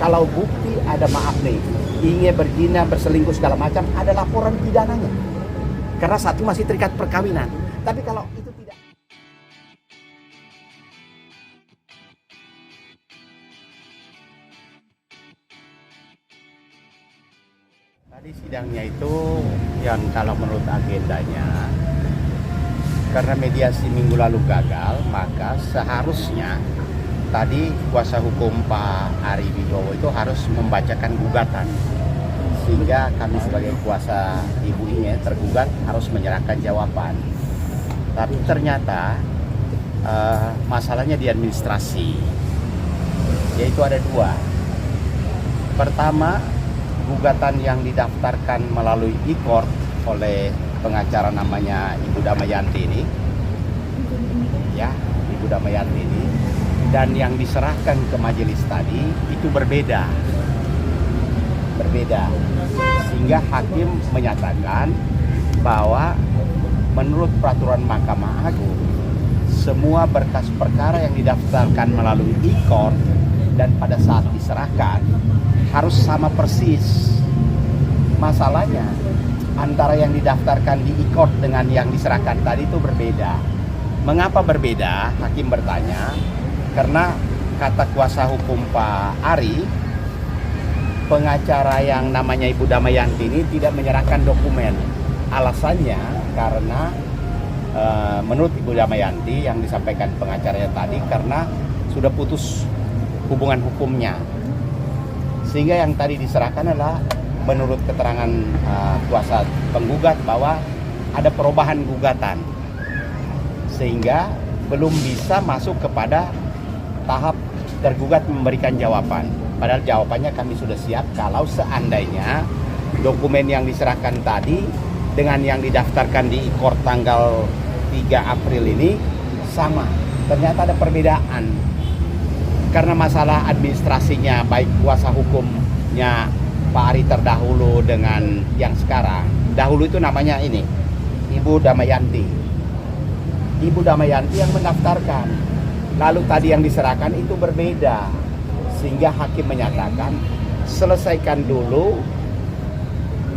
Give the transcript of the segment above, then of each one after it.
Kalau bukti ada, maaf nih, ingin berzina, berselingkuh segala macam, ada laporan pidananya. Karena satu masih terikat perkawinan. Tapi kalau itu tidak. Tadi sidangnya itu yang kalau menurut agendanya, karena mediasi minggu lalu gagal, maka seharusnya tadi kuasa hukum Pak Ari Wibowo itu harus membacakan gugatan, sehingga kami sebagai kuasa Ibu Inge tergugat harus menyerahkan jawaban. Tapi ternyata masalahnya di administrasi, yaitu ada dua. Pertama, gugatan yang didaftarkan melalui e-court oleh pengacara namanya Ibu Damayanti ini, ya, Ibu Damayanti ini, dan yang diserahkan ke majelis tadi itu berbeda, sehingga hakim menyatakan bahwa menurut peraturan Mahkamah Agung, semua berkas perkara yang didaftarkan melalui e-court dan pada saat diserahkan harus sama persis. Masalahnya antara yang didaftarkan di e-court dengan yang diserahkan tadi itu berbeda. Mengapa berbeda? Hakim bertanya. Karena kata kuasa hukum Pak Ari, pengacara yang namanya Ibu Damayanti ini tidak menyerahkan dokumen. Alasannya karena menurut Ibu Damayanti yang disampaikan pengacaranya tadi, karena sudah putus hubungan hukumnya. Sehingga yang tadi diserahkan adalah menurut keterangan kuasa penggugat bahwa ada perubahan gugatan, sehingga belum bisa masuk kepada tahap tergugat memberikan jawaban. Padahal jawabannya kami sudah siap kalau seandainya dokumen yang diserahkan tadi dengan yang didaftarkan di e-court tanggal 3 April ini sama. Ternyata ada perbedaan. Karena masalah administrasinya, baik kuasa hukumnya Pak Ari terdahulu dengan yang sekarang. Dahulu itu namanya ini, Ibu Damayanti. Ibu Damayanti yang mendaftarkan. Lalu tadi yang diserahkan itu berbeda, sehingga hakim menyatakan selesaikan dulu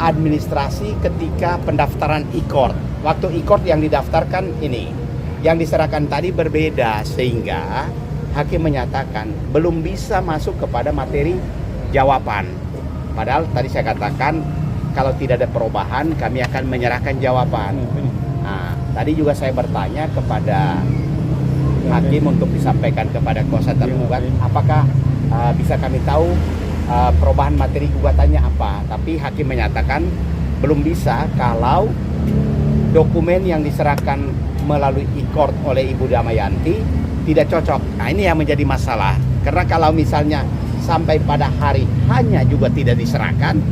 administrasi ketika pendaftaran e-court. Waktu e-court yang didaftarkan ini, yang diserahkan tadi berbeda, sehingga hakim menyatakan belum bisa masuk kepada materi jawaban. Padahal tadi saya katakan kalau tidak ada perubahan kami akan menyerahkan jawaban. Nah, tadi juga saya bertanya kepada hakim untuk disampaikan kepada kuasa tergugat, apakah bisa kami tahu perubahan materi gugatannya apa. Tapi hakim menyatakan belum bisa kalau dokumen yang diserahkan melalui e-court oleh Ibu Damayanti tidak cocok. Nah, ini yang menjadi masalah. Karena kalau misalnya sampai pada hari hanya juga tidak diserahkan,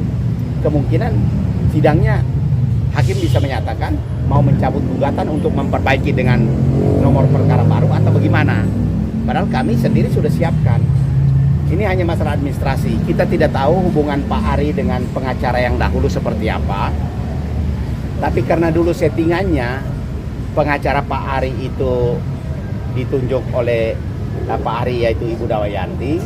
kemungkinan sidangnya hakim bisa menyatakan mau mencabut gugatan untuk memperbaiki dengan nomor perkara baru atau bagaimana. Padahal kami sendiri sudah siapkan. Ini hanya masalah administrasi. Kita tidak tahu hubungan Pak Ari dengan pengacara yang dahulu seperti apa. Tapi karena dulu settingannya pengacara Pak Ari itu ditunjuk oleh Pak Ari, yaitu Ibu Damayanti.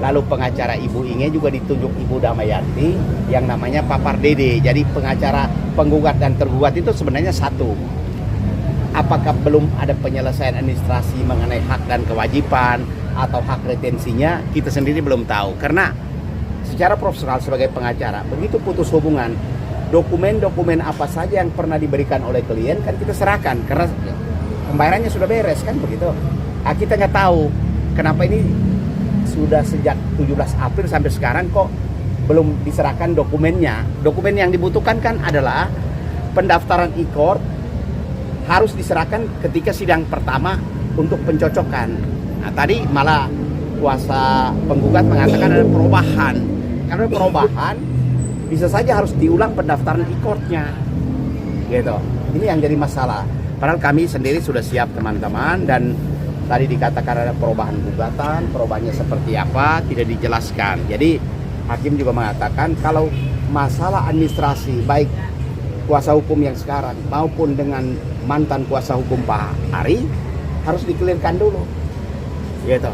Lalu pengacara Ibu Inge juga ditunjuk Ibu Damayanti yang namanya Pak Pardede. Jadi pengacara penggugat dan tergugat itu sebenarnya satu. Apakah belum ada penyelesaian administrasi mengenai hak dan kewajiban atau hak retensinya, kita sendiri belum tahu. Karena secara profesional sebagai pengacara, begitu putus hubungan, dokumen-dokumen apa saja yang pernah diberikan oleh klien kan kita serahkan. Karena pembayarannya sudah beres kan begitu. Nah, kita nggak tahu kenapa ini sudah sejak 17 April sampai sekarang kok belum diserahkan dokumennya. Dokumen yang dibutuhkan kan adalah pendaftaran e-court harus diserahkan ketika sidang pertama untuk pencocokan. Nah, tadi malah kuasa penggugat mengatakan ada perubahan. Karena perubahan bisa saja harus diulang pendaftaran e-courtnya. Gitu. Ini yang jadi masalah. Padahal kami sendiri sudah siap teman-teman, dan tadi dikatakan ada perubahan gugatan, perubahannya seperti apa tidak dijelaskan. Jadi hakim juga mengatakan kalau masalah administrasi baik kuasa hukum yang sekarang maupun dengan mantan kuasa hukum Pak Ari harus dikelirkan dulu, gitu.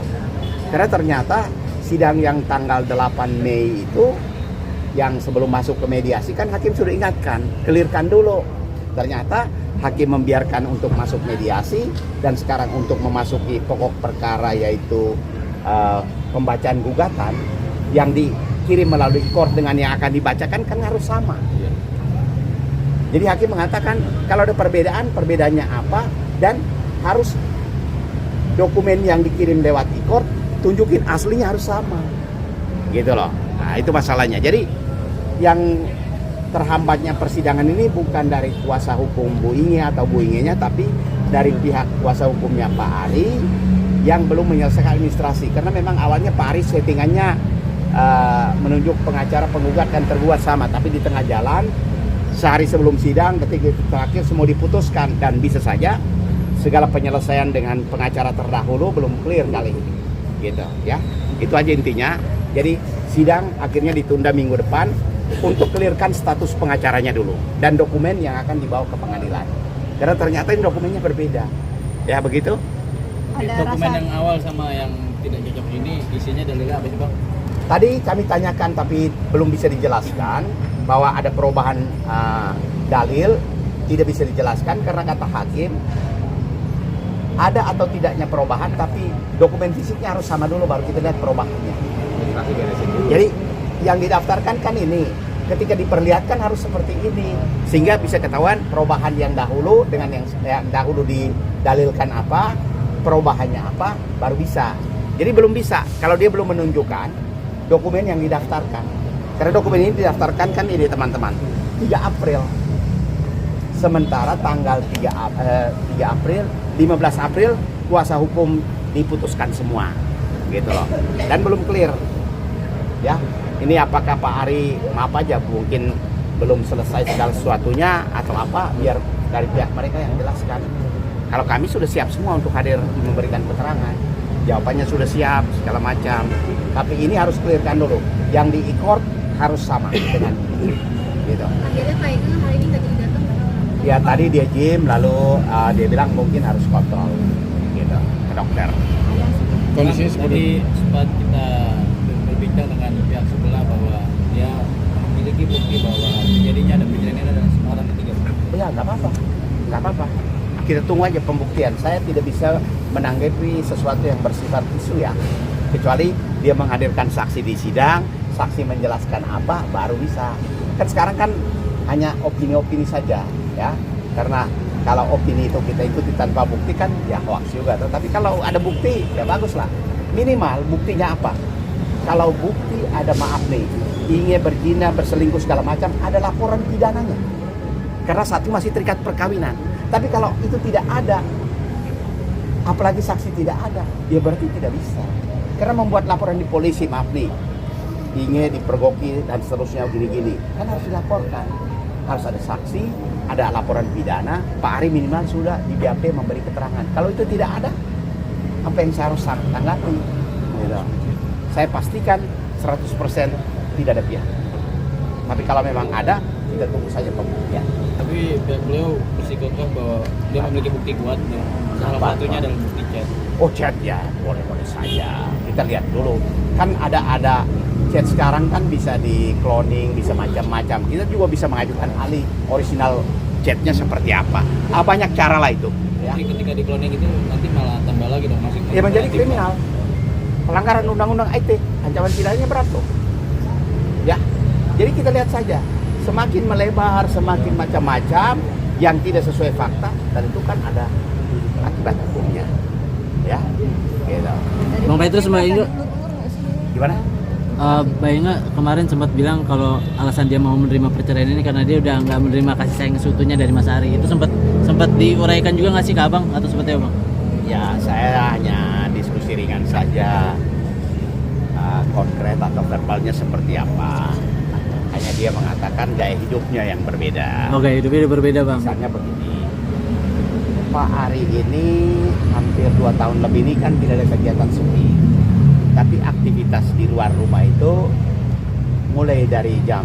Karena ternyata sidang yang tanggal 8 Mei itu, yang sebelum masuk ke mediasi kan hakim sudah ingatkan, clearkan dulu. Ternyata hakim membiarkan untuk masuk mediasi, dan sekarang untuk memasuki pokok perkara yaitu pembacaan gugatan yang dikirim melalui court dengan yang akan dibacakan kan harus sama. Jadi hakim mengatakan kalau ada perbedaan, perbedaannya apa, dan harus dokumen yang dikirim lewat e-court tunjukin aslinya harus sama. Gitu loh. Nah, itu masalahnya. Jadi yang terhambatnya persidangan ini bukan dari kuasa hukum Bu Inge atau Bu Inge-nya, tapi dari pihak kuasa hukumnya Pak Ari yang belum menyelesaikan administrasi. Karena memang awalnya Pak Ari settingannya menunjuk pengacara penggugat dan tergugat sama, tapi di tengah jalan sehari sebelum sidang ketika terakhir semua diputuskan, dan bisa saja segala penyelesaian dengan pengacara terdahulu belum clear kali ini. Gitu ya. Itu aja intinya. Jadi sidang akhirnya ditunda minggu depan untuk clearkan status pengacaranya dulu dan dokumen yang akan dibawa ke pengadilan. Karena ternyata ini dokumennya berbeda. Ya begitu? Ada dokumen yang awal sama yang tidak cocok ini isinya dalilnya apa sih Bang? Tadi kami tanyakan tapi belum bisa dijelaskan bahwa ada perubahan dalil, tidak bisa dijelaskan karena kata hakim ada atau tidaknya perubahan, tapi dokumen fisiknya harus sama dulu baru kita lihat perubahannya. Jadi yang didaftarkan kan ini, ketika diperlihatkan harus seperti ini, sehingga bisa ketahuan perubahan yang dahulu dengan yang dahulu didalilkan apa, perubahannya apa, baru bisa. Jadi belum bisa kalau dia belum menunjukkan dokumen yang didaftarkan. Karena dokumen ini didaftarkan kan ini teman-teman 3 April. Sementara tanggal 3 April, 15 April kuasa hukum diputuskan semua. Gitu loh. Dan belum clear. Ya. Ini apakah Pak Ari maaf aja mungkin belum selesai segala sesuatunya atau apa, biar dari pihak mereka yang jelaskan. Kalau kami sudah siap semua untuk hadir memberikan keterangan, jawabannya sudah siap segala macam. Tapi ini harus clearkan dulu. Yang di e-court harus sama dengan ini. Gitu. Akhirnya Pak Ega hari ini nggak jadi datang? Ya tadi dia gym, lalu dia bilang mungkin harus kontrol, gitu, ke dokter. Kondisinya seperti sempat kita berbincang dengan pihak sebelah bahwa dia memiliki bukti bahwa terjadinya ada penyelidikan dan orang ketiga. Ya nggak apa-apa, nggak apa-apa. Kita tunggu aja pembuktian. Saya tidak bisa menanggapi sesuatu yang bersifat isu ya, kecuali dia menghadirkan saksi di sidang, saksi menjelaskan apa, baru bisa. Kan sekarang kan hanya opini-opini saja ya, karena kalau opini itu kita ikuti tanpa bukti kan ya hoax juga. Tapi kalau ada bukti ya bagus lah. Minimal buktinya apa? Kalau bukti ada maaf nih, Inge berzina, berselingkuh segala macam, ada laporan pidananya. Karena satu masih terikat perkawinan. Tapi kalau itu tidak ada, apalagi saksi tidak ada, ya berarti tidak bisa. Karena membuat laporan di polisi, maaf nih, Inge dipergoki dan seterusnya gini-gini, kan harus dilaporkan. Harus ada saksi, ada laporan pidana, Pak Ari minimal sudah di BAP memberi keterangan. Kalau itu tidak ada, apa yang saya harus tanggapi? Gitu. Saya pastikan 100% tidak ada pihak. Tapi kalau memang ada, kita tunggu saja pembuktian. Tapi pihak beliau bersikukuh bahwa dia memiliki bukti kuat, salah satunya adalah bukti chat. Oh chat ya, boleh-boleh saja. Kita lihat dulu. Kan ada chat sekarang kan bisa di cloning, bisa macam-macam. Kita juga bisa mengajukan ahli original chatnya seperti apa. Banyak cara lah itu. Ya. Jadi ketika di cloning itu nanti malah tambah lagi dong masih. Ya menjadi kriminal. Pelanggaran undang-undang IT, ancaman pidananya berat loh. Ya, jadi kita lihat saja. Semakin melebar, semakin macam-macam yang tidak sesuai fakta, dan itu kan ada akibat hukumnya. Ya, gitu. Bang Petrus, Mbak Inge, Gimana? Mbak Inge kemarin sempat bilang kalau alasan dia mau menerima perceraian ini karena dia udah nggak menerima kasih sayang seutuhnya dari Mas Ari. Itu sempat diuraikan juga nggak sih ke Abang atau seperti apa, Bang? Ya, saya hanya diskusi ringan saja. Konkret atau verbalnya seperti apa. Hanya dia mengatakan gaya hidupnya yang berbeda. Oke, hidupnya berbeda, Bang. Misalnya begini, Pak Ari ini hampir 2 tahun lebih ini kan tidak ada kegiatan sepi. Tapi aktivitas di luar rumah itu mulai dari jam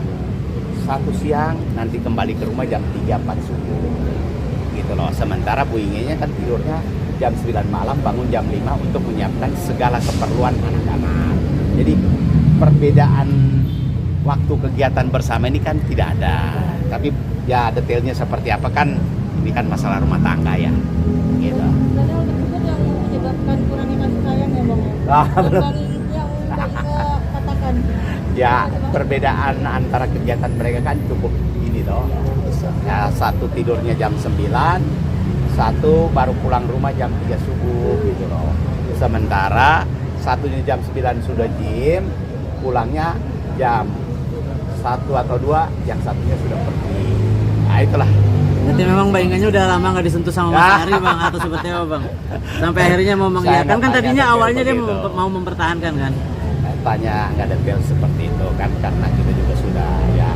1 siang, nanti kembali ke rumah jam 3-4 subuh. Gitu loh. Sementara Bu Inge-nya kan tidurnya jam 9 malam, bangun jam 5 untuk menyiapkan segala keperluan anak-anak. Jadi perbedaan waktu kegiatan bersama ini kan tidak ada. Tapi ya detailnya seperti apa kan ini kan masalah rumah tangga ya. Gitu. Berarti hal tersebut yang menyebabkan kurangnya kasih sayang ya bang? Belum. Yang katakan. Ya perbedaan antara kegiatan mereka kan cukup ini loh. Ya, satu tidurnya jam 9, satu baru pulang rumah jam 3 subuh gitu loh. Sementara satunya jam 9 sudah gym, pulangnya jam 1 atau 2, yang satunya sudah pergi. Nah itulah. Berarti memang bayangannya udah lama nggak disentuh sama Mas Ari bang, atau seperti apa bang? Sampai akhirnya mau mengiyakan kan tadinya awalnya dia mau mempertahankan kan? Tanya nggak detail seperti itu kan, karena kita juga sudah ya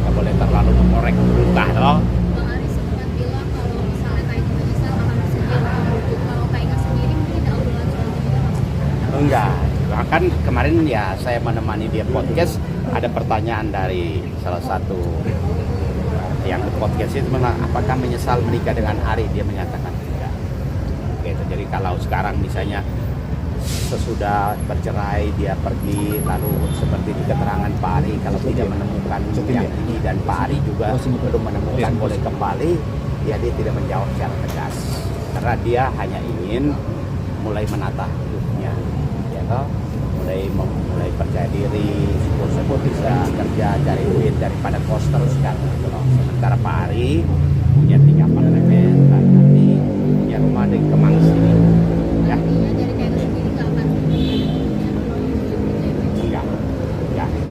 nggak boleh terlalu mengorek berubah loh. Bang Ari sempat bilang kalau misalnya Kak Ika menyesal akan segera merujuk. Kalau Kak Ika sendiri mungkin ada obrolan soal itu. Enggak, bahkan kemarin ya saya menemani dia podcast, ada pertanyaan dari salah satu yang di podcast itu, apakah menyesal menikah dengan Ari? Dia menyatakan tidak. Gitu. Jadi kalau sekarang misalnya sesudah bercerai dia pergi, lalu seperti di keterangan Pak Ari kalau tidak menemukan yang ini, dan Pak Ari juga belum menemukan boleh kembali, ya dia tidak menjawab secara tegas karena dia hanya ingin mulai menata hidupnya, ya toh, mulai percaya diri, syukur bisa kerja cari duit daripada kos terus kan gitu loh. Sementara Pak Ari